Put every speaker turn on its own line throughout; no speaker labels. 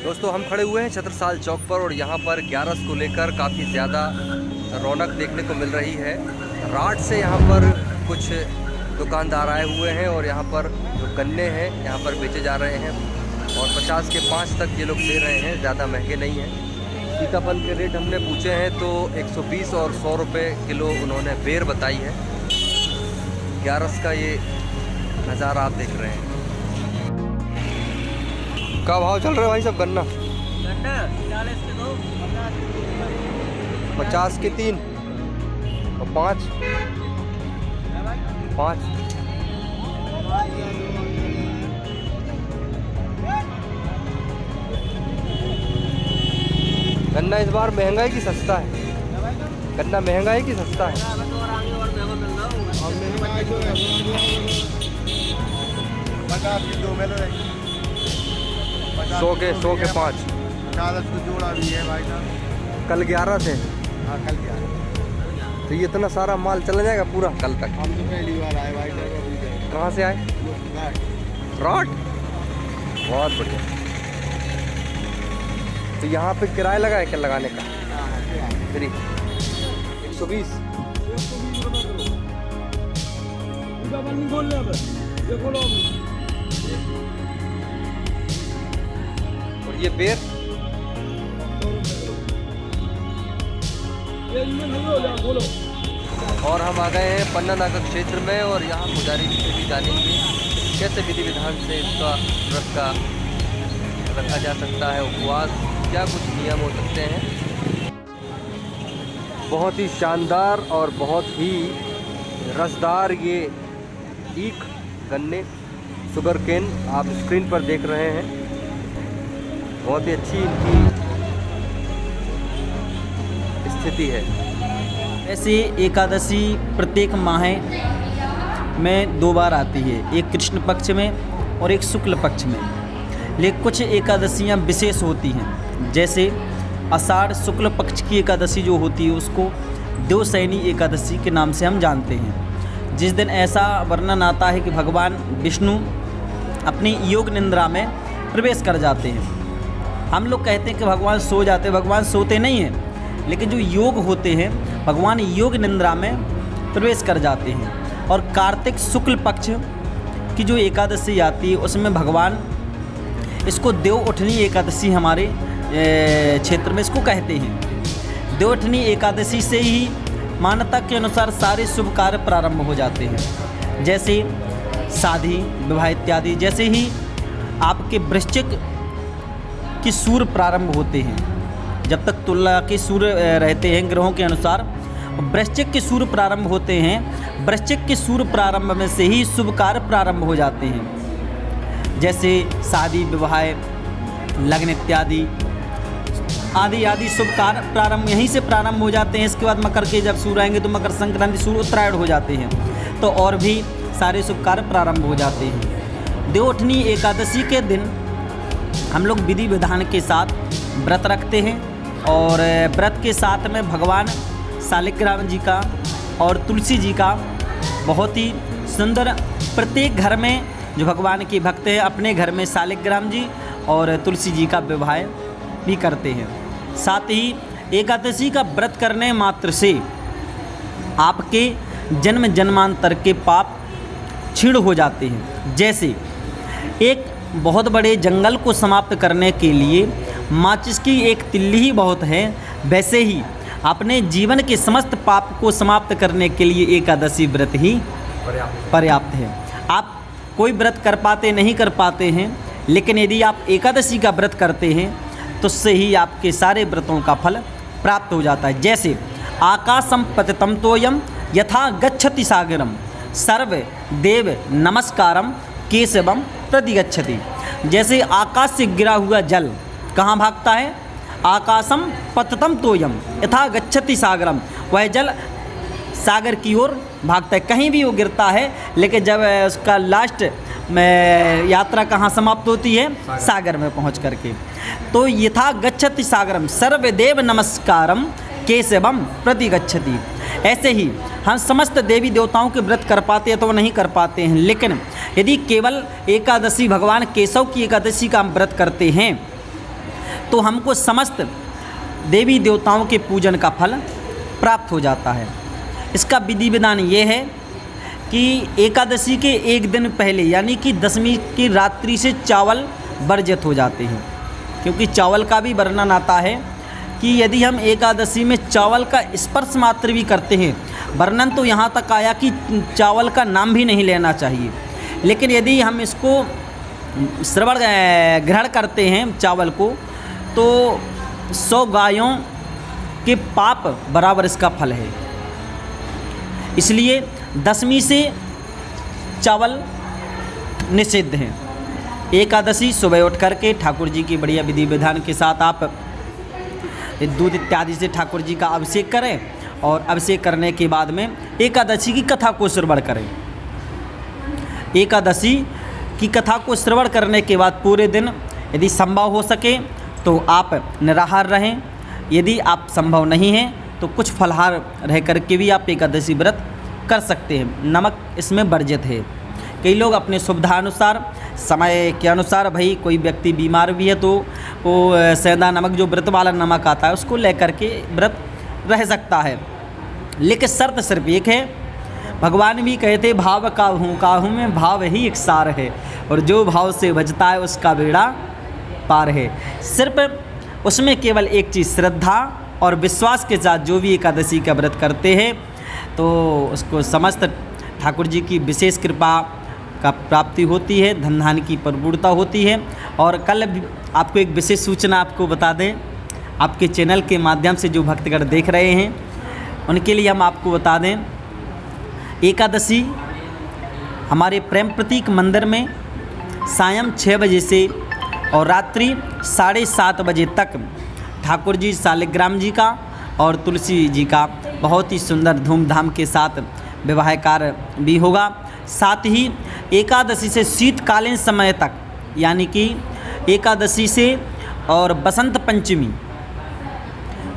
दोस्तों हम खड़े हुए हैं छत्रसाल चौक पर और यहाँ पर 11 को लेकर काफ़ी ज़्यादा रौनक देखने को मिल रही है। रात से यहाँ पर कुछ दुकानदार आए हुए हैं और यहाँ पर जो गन्ने हैं यहाँ पर बेचे जा रहे हैं और 50 के 5 तक ये लोग दे रहे हैं, ज़्यादा महंगे नहीं हैं। सीताफल के रेट हमने पूछे हैं तो 120 और 100 रुपये किलो उन्होंने बेर बताई है। 11 का ये नज़ारा आप देख रहे हैं। क्या भाव चल रहा है भाई सब गन्ना? 50 के 3 और 5 गन्ना इस बार महंगा है कि सस्ता है? गन्ना महंगा है कि सस्ता है? 100 के 5
को जोड़ा भी है भाई साहब।
कल 11 थे।
हाँ कल 11
तो ये इतना सारा माल चला जाएगा पूरा कल तक?
हम तो पहली बार आए भाई साहब।
कहाँ से आए? राट। बहुत बढ़िया। तो यहाँ पे किराया लगा है क्या लगाने का? फ्री 120। और ये बेर और हम आ गए हैं पन्ना नाका क्षेत्र में और यहाँ पुजारी जी से भी जानेंगे कैसे विधि विधान से इसका व्रत का रखा जा सकता है, उपवास क्या कुछ नियम हो सकते हैं। बहुत ही शानदार और बहुत ही रसदार ये ईख गन्ने शुगर केन आप स्क्रीन पर देख रहे हैं। बहुत ही अच्छी इनकी स्थिति है।
ऐसे एकादशी प्रत्येक माह में 2 बार आती है, एक कृष्ण पक्ष में और एक शुक्ल पक्ष में। लेकिन कुछ एकादशियाँ विशेष होती हैं, जैसे आषाढ़ शुक्ल पक्ष की एकादशी जो होती है उसको देवशयनी एकादशी के नाम से हम जानते हैं। जिस दिन ऐसा वर्णन आता है कि भगवान विष्णु अपनी योग निंद्रा में प्रवेश कर जाते हैं। हम लोग कहते हैं कि भगवान सो जाते हैं, भगवान सोते नहीं हैं, लेकिन जो योग होते हैं भगवान योग निंद्रा में प्रवेश कर जाते हैं। और कार्तिक शुक्ल पक्ष की जो एकादशी आती है उसमें भगवान, इसको देव उठनी एकादशी हमारे क्षेत्र में इसको कहते हैं। देव उठनी एकादशी से ही मान्यता के अनुसार सारे शुभ कार्य प्रारंभ हो जाते हैं, जैसे शादी विवाह इत्यादि। जैसे ही आपके वृश्चिक की सूर्य प्रारंभ होते हैं, जब तक तुला के सूर्य रहते हैं ग्रहों के अनुसार, वृश्चिक के सूर्य प्रारंभ होते हैं। वृश्चिक के सूर्य प्रारंभ में से ही शुभ कार्य प्रारंभ हो जाते हैं, जैसे शादी विवाह लग्न इत्यादि आदि शुभ कार्य प्रारंभ यहीं से प्रारंभ हो जाते हैं। इसके बाद मकर के जब सूर्य आएंगे तो मकर संक्रांति, सूर्य उत्तरायण हो जाते हैं, तो और भी सारे शुभ कार्य प्रारंभ हो जाते हैं। देवउठनी एकादशी के दिन हम लोग विधि विधान के साथ व्रत रखते हैं और व्रत के साथ में भगवान शालिग्राम जी का और तुलसी जी का बहुत ही सुंदर, प्रत्येक घर में जो भगवान के भक्त हैं अपने घर में शालिग्राम जी और तुलसी जी का विवाह भी करते हैं। साथ ही एकादशी का व्रत करने मात्र से आपके जन्म जन्मांतर के पाप क्षीण हो जाते हैं। जैसे एक बहुत बड़े जंगल को समाप्त करने के लिए माचिस की एक तिल्ली ही बहुत है, वैसे ही अपने जीवन के समस्त पाप को समाप्त करने के लिए एकादशी व्रत ही पर्याप्त है। आप कोई व्रत कर पाते नहीं कर पाते हैं, लेकिन यदि आप एकादशी का व्रत करते हैं तो उससे ही आपके सारे व्रतों का फल प्राप्त हो जाता है। जैसे आकाशम पतितम तोयम यथा गच्छति सागरम सर्व देव नमस्कारम केशवम प्रतिगच्छति। जैसे आकाश से गिरा हुआ जल कहाँ भागता है? आकाशम पतितम तोयम यथा गच्छति सागरम, वह जल सागर की ओर भागता है, कहीं भी वो गिरता है, लेकिन जब उसका लास्ट में यात्रा कहाँ समाप्त होती है? सागर में पहुँच करके। तो यथा गच्छति सागरम सर्वदेव नमस्कारम केशवम प्रतिगच्छति। ऐसे ही हम समस्त देवी देवताओं के व्रत कर पाते हैं तो नहीं कर पाते हैं, लेकिन यदि केवल एकादशी भगवान केशव की एकादशी का हम व्रत करते हैं तो हमको समस्त देवी देवताओं के पूजन का फल प्राप्त हो जाता है। इसका विधि विधान ये है कि एकादशी के एक दिन पहले यानी कि दशमी की रात्रि से चावल वर्जित हो जाते हैं, क्योंकि चावल का भी वर्णन आता है कि यदि हम एकादशी में चावल का स्पर्श मात्र भी करते हैं, वर्णन तो यहाँ तक आया कि चावल का नाम भी नहीं लेना चाहिए, लेकिन यदि हम इसको श्रवण ग्रहण करते हैं चावल को, तो 100 गायों के पाप बराबर इसका फल है। इसलिए दशमी से चावल निषिद्ध है। एकादशी सुबह उठ करके ठाकुर जी की बढ़िया विधि विधान के साथ आप दूध इत्यादि से ठाकुर जी का अभिषेक करें और अभिषेक करने के बाद में एकादशी की कथा को श्रवण करें। एकादशी की कथा को श्रवण करने के बाद पूरे दिन यदि संभव हो सके तो आप निराहार रहें, यदि आप संभव नहीं है तो कुछ फलाहार रह करके भी आप एकादशी व्रत कर सकते हैं। नमक इसमें वर्जित है। कई लोग अपने सुविधानुसार समय के अनुसार, भाई कोई व्यक्ति बीमार भी है तो वो सेंधा नमक जो व्रत वाला नमक आता है उसको लेकर के व्रत रह सकता है, लेकिन शर्त सिर्फ एक है। भगवान भी कहते भाव काहू में भाव ही एक सार है, और जो भाव से भजता है उसका बेड़ा पार है। सिर्फ उसमें केवल एक चीज़ श्रद्धा और विश्वास के साथ जो भी एकादशी का व्रत करते हैं तो उसको समस्त ठाकुर जी की विशेष कृपा का प्राप्ति होती है, धन धान की परिपूर्णता होती है। और कल भी आपको एक विशेष सूचना आपको बता दें, आपके चैनल के माध्यम से जो भक्तगण देख रहे हैं उनके लिए हम आपको बता दें, एकादशी हमारे प्रेम प्रतीक मंदिर में सायं 6 बजे से और रात्रि 7:30 बजे तक ठाकुर जी शालिग्राम जी का और तुलसी जी का बहुत ही सुंदर धूमधाम के साथ विवाह कार्य भी होगा। साथ ही एकादशी से शीतकालीन समय तक यानी कि एकादशी से और बसंत पंचमी,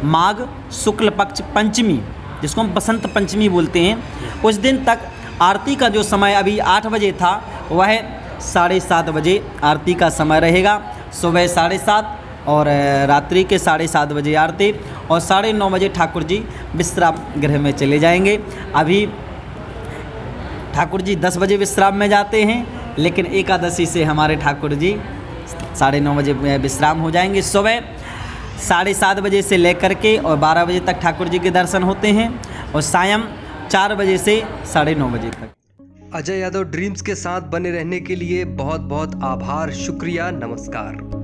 माघ शुक्ल पक्ष पंचमी जिसको हम बसंत पंचमी बोलते हैं, उस दिन तक आरती का जो समय अभी 8 बजे था वह 7:30 बजे आरती का समय रहेगा। सुबह 7:30 और रात्रि के 7:30 बजे आरती और 9:30 बजे ठाकुर जी विश्राम गृह में चले जाएंगे। अभी ठाकुर जी 10 बजे विश्राम में जाते हैं, लेकिन एकादशी से हमारे ठाकुर जी 9:30 बजे विश्राम हो जाएंगे। सुबह 7:30 बजे से लेकर के और 12 बजे तक ठाकुर जी के दर्शन होते हैं और सायं 4 बजे से 9:30 बजे तक।
अजय यादव ड्रीम्स के साथ बने रहने के लिए बहुत बहुत आभार, शुक्रिया, नमस्कार।